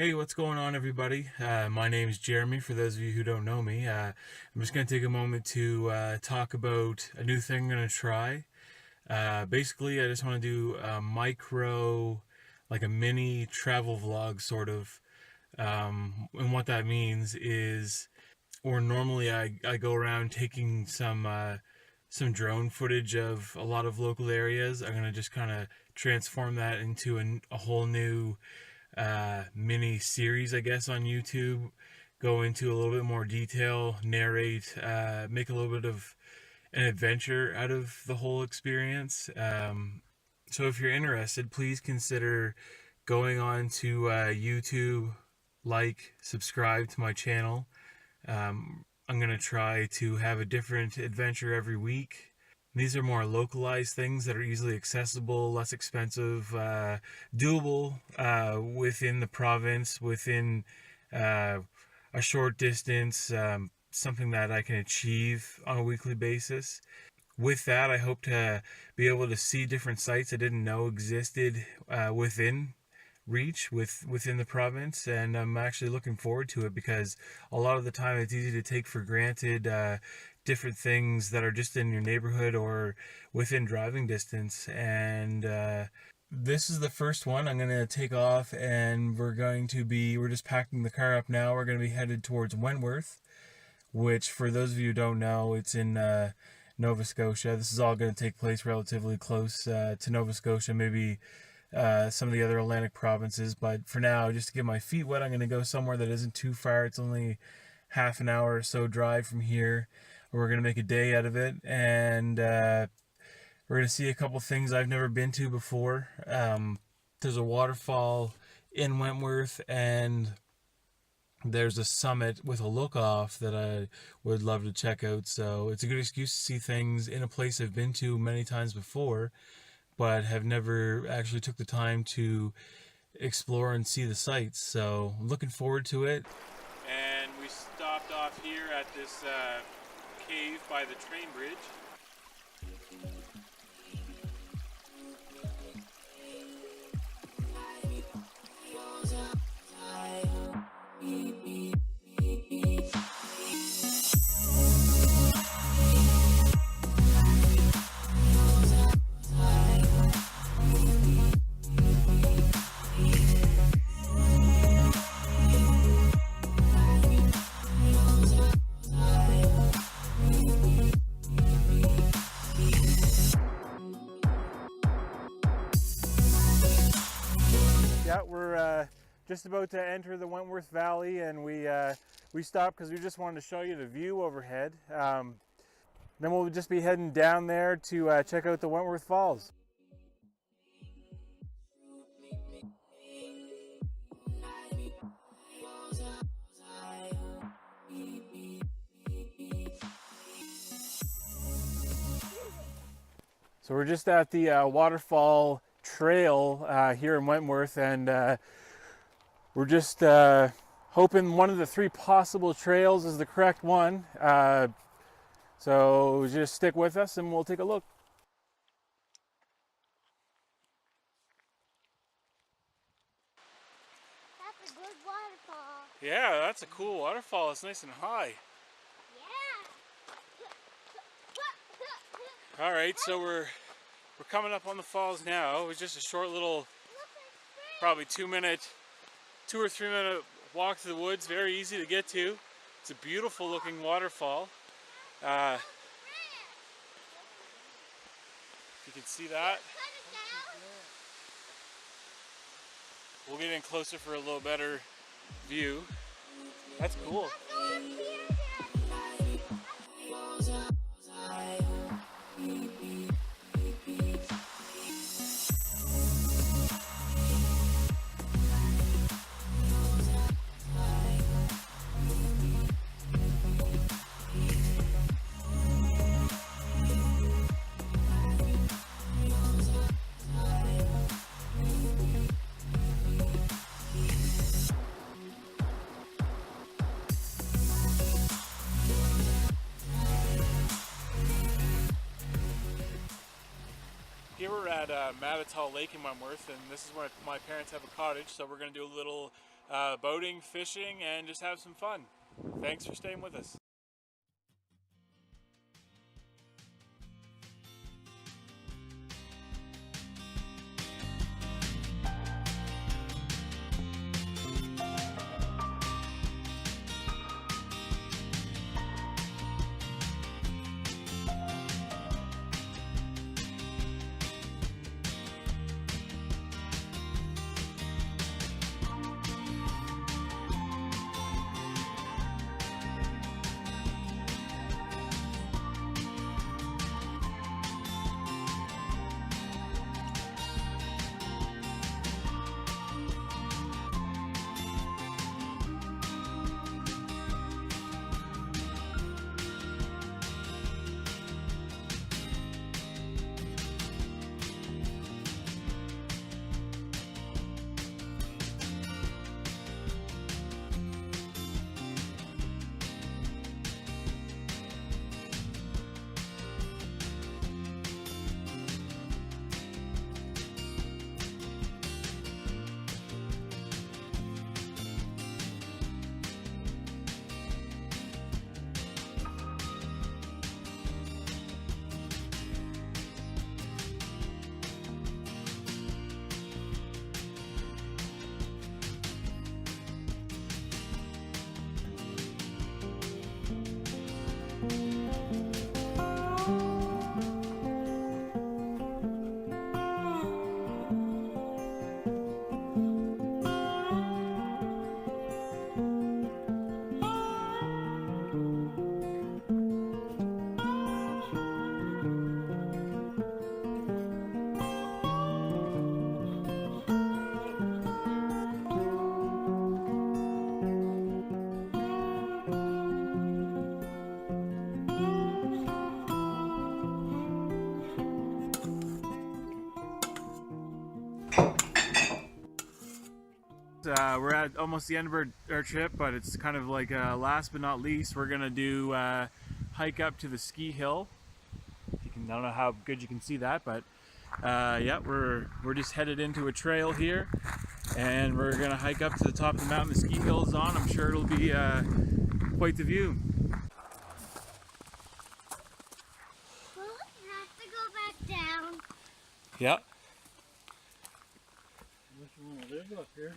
Hey, what's going on, everybody? My name is Jeremy, for those of you who don't know me. I'm just going to take a moment to talk about a new thing I'm going to try. Basically, I just want to do a micro, like a mini travel vlog, sort of. And what that means is, or normally I go around taking some drone footage of a lot of local areas. I'm going to just kind of transform that into a whole new mini series, I guess, on YouTube. Go into a little bit more detail, narrate, make a little bit of an adventure out of the whole experience. So if you're interested, please consider going on to YouTube, subscribe to my channel. I'm going to try to have a different adventure every week. These are more localized things that are easily accessible, less expensive, doable within the province, within uh, a short distance, something that I can achieve on a weekly basis. With that, I hope to be able to see different sites I didn't know existed within reach within the province, and I'm actually looking forward to it because a lot of the time it's easy to take for granted different things that are just in your neighborhood or within driving distance. And this is the first one. I'm going to take off, and we're just packing the car up now. We're going to be headed towards Wentworth, which, for those of you who don't know, it's in Nova Scotia. This is all going to take place relatively close to Nova Scotia, maybe some of the other Atlantic provinces. But for now, just to get my feet wet, I'm going to go somewhere that isn't too far. It's only half an hour or so drive from here. We're going to make a day out of it, and we're going to see a couple things I've never been to before. There's a waterfall in Wentworth, and there's a summit with a look off that I would love to check out. So it's a good excuse to see things in a place I've been to many times before, but have never actually took the time to explore and see the sights. So I'm looking forward to it. And we stopped off here at this cave by the train bridge. Yeah, we're just about to enter the Wentworth Valley, and we stopped because we just wanted to show you the view overhead. Then we'll just be heading down there to check out the Wentworth Falls. So we're just at the waterfall trail here in Wentworth, and we're just hoping one of the three possible trails is the correct one. So just stick with us and we'll take a look. That's a good waterfall. Yeah, that's a cool waterfall. It's nice and high. Yeah. All right, so we're coming up on the falls now. It was just a short little, probably 2 or 3 minute walk through the woods. Very easy to get to. It's a beautiful looking waterfall. You can see that. We'll get in closer for a little better view. That's cool. Here we're at Mattatal Lake in Wentworth, and this is where my parents have a cottage, so we're going to do a little boating, fishing, and just have some fun. Thanks for staying with us. We're at almost the end of our trip, but it's kind of like last but not least, we're gonna do hike up to the ski hill. I don't know how good you can see that, but yeah, we're just headed into a trail here, and we're gonna hike up to the top of the mountain. The ski hill is on. I'm sure it'll be quite the view. Well, you have to go back down. Yep. Unless you want to live up here.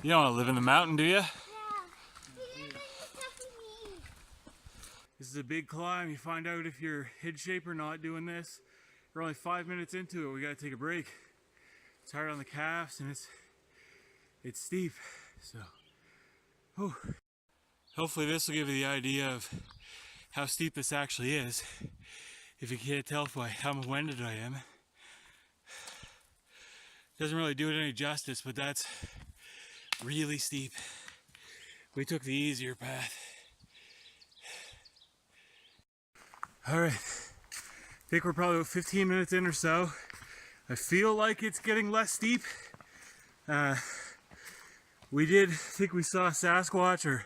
You don't want to live in the mountain, do you? Yeah. You didn't make the stuff for me. This is a big climb. You find out if you're head shape or not doing this. We're only 5 minutes into it. We gotta take a break. It's hard on the calves and it's steep. So, whew. Hopefully this will give you the idea of how steep this actually is. If you can't tell by how winded I am. Doesn't really do it any justice, but that's really steep. We took the easier path. All right, I think we're probably about 15 minutes in or so. I feel like it's getting less steep. We did think we saw a Sasquatch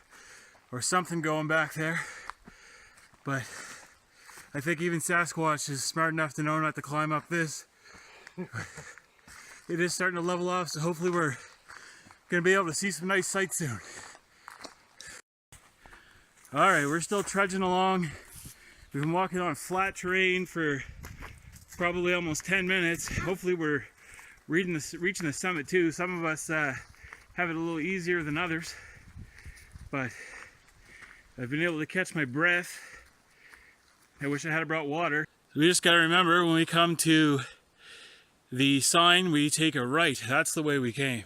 or something going back there, but I think even Sasquatch is smart enough to know not to climb up this. It is starting to level off, so hopefully we're gonna be able to see some nice sights soon. All right, we're still trudging along. We've been walking on flat terrain for probably almost 10 minutes. Hopefully we're reaching the summit too. Some of us have it a little easier than others, but I've been able to catch my breath. I wish I had brought water. We just gotta remember when we come to the sign, we take a right. That's the way we came,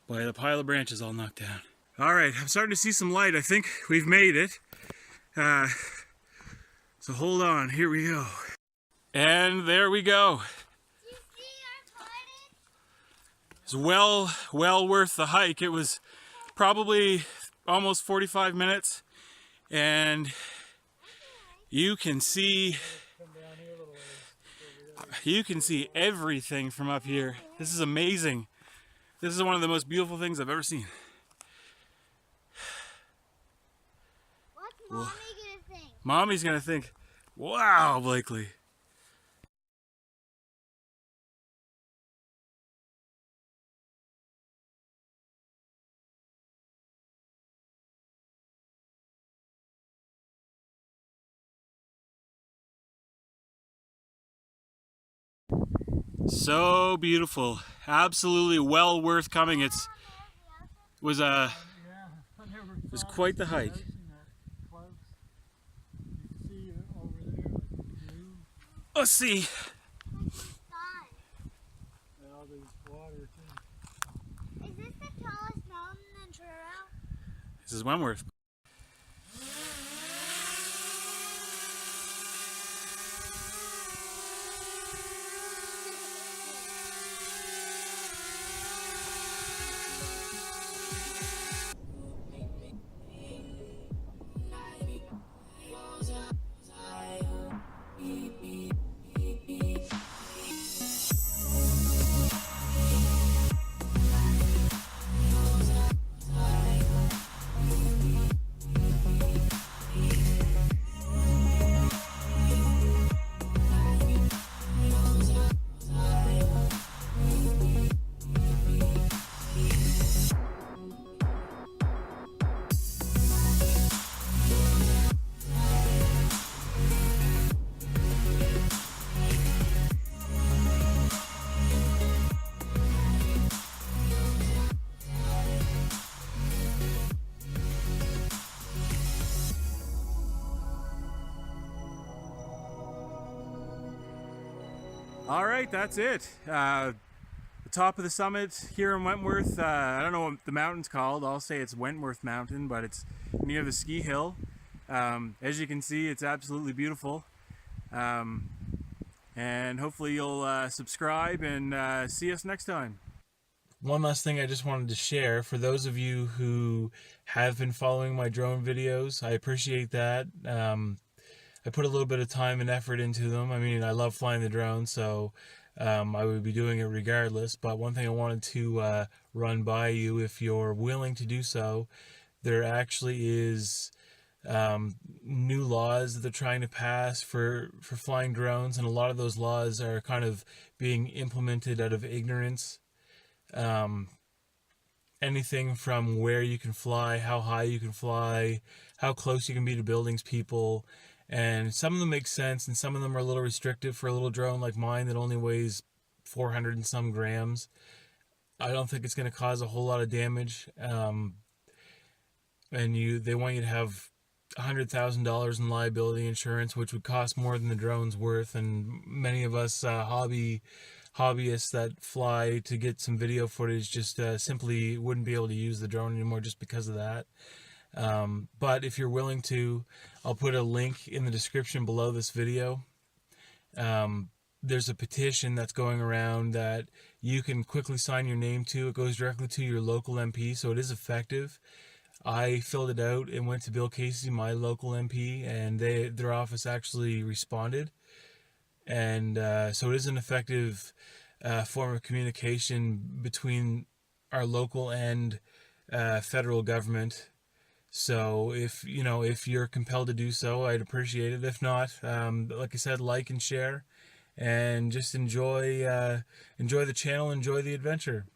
by the pile of branches all knocked down. All right, I'm starting to see some light. I think we've made it. So hold on, here we go. And there we go. Did you see our garden? It's well worth the hike. It was probably almost 45 minutes, and you can see everything from up here. This is amazing. This is one of the most beautiful things I've ever seen. What's Mommy gonna think? Mommy's gonna think, wow, Blakely. So beautiful. Absolutely well worth coming. It was Yeah, I never was thought quite of the hike. seen that close. You can see it over there, like the blue. Let's see. Now there's water too. Is this the tallest mountain in Toronto? This is Wentworth. All right, that's it. The top of the summit here in Wentworth. I don't know what the mountain's called. I'll say it's Wentworth Mountain, but it's near the ski hill. As you can see, it's absolutely beautiful. And hopefully you'll subscribe and see us next time. One last thing I just wanted to share for those of you who have been following my drone videos. I appreciate that. I put a little bit of time and effort into them. I mean, I love flying the drone, so I would be doing it regardless. But one thing I wanted to run by you, if you're willing to do so, there actually is new laws that they're trying to pass for flying drones, and a lot of those laws are kind of being implemented out of ignorance. Anything from where you can fly, how high you can fly, how close you can be to buildings, people. And some of them make sense, and some of them are a little restrictive for a little drone like mine that only weighs 400 and some grams. I don't think it's going to cause a whole lot of damage. And they want you to have $100,000 in liability insurance, which would cost more than the drone's worth. And many of us hobbyists that fly to get some video footage just simply wouldn't be able to use the drone anymore just because of that. But if you're willing to, I'll put a link in the description below this video. There's a petition that's going around that you can quickly sign your name to. It goes directly to your local MP, so it is effective. I filled it out and went to Bill Casey, my local MP, and their office actually responded. And so it is an effective form of communication between our local and federal government. So if you're compelled to do so, I'd appreciate it. If not, like I said, like and share, and just enjoy the channel, enjoy the adventure.